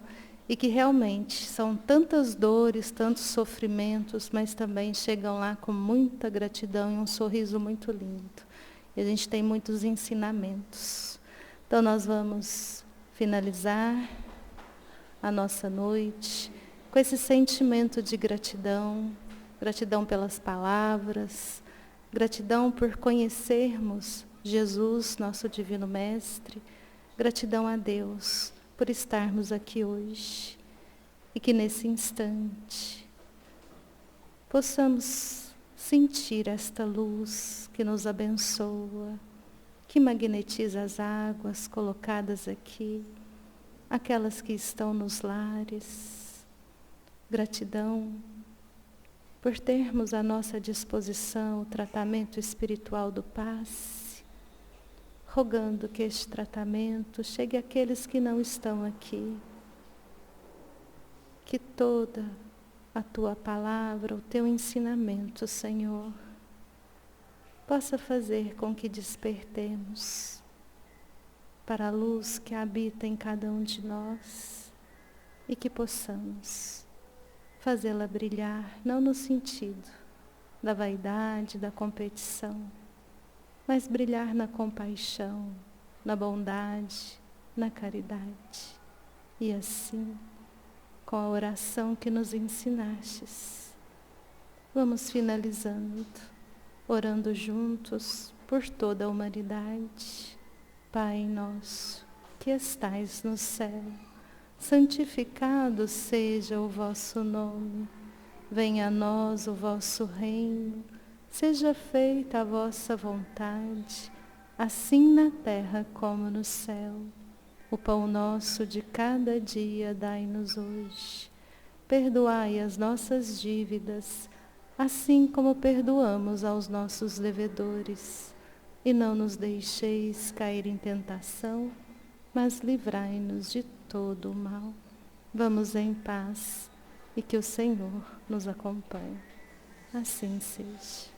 e que realmente são tantas dores, tantos sofrimentos, mas também chegam lá com muita gratidão e um sorriso muito lindo. E a gente tem muitos ensinamentos. Então, nós vamos finalizar a nossa noite com esse sentimento de gratidão, gratidão pelas palavras, gratidão por conhecermos Jesus, nosso Divino Mestre, gratidão a Deus por estarmos aqui hoje e que nesse instante possamos sentir esta luz que nos abençoa, que magnetiza as águas colocadas aqui, aquelas que estão nos lares. Gratidão por termos à nossa disposição o tratamento espiritual do passe, rogando que este tratamento chegue àqueles que não estão aqui, que toda a Tua palavra, o Teu ensinamento, Senhor, possa fazer com que despertemos para a luz que habita em cada um de nós e que possamos fazê-la brilhar, não no sentido da vaidade, da competição, mas brilhar na compaixão, na bondade, na caridade. E assim, com a oração que nos ensinastes, vamos finalizando, orando juntos por toda a humanidade. Pai nosso, que estais no céu, santificado seja o vosso nome. Venha a nós o vosso reino. Seja feita a vossa vontade, assim na terra como no céu. O pão nosso de cada dia dai-nos hoje. Perdoai as nossas dívidas, assim como perdoamos aos nossos devedores. E não nos deixeis cair em tentação, mas livrai-nos de todo o mal. Vamos em paz e que o Senhor nos acompanhe. Assim seja.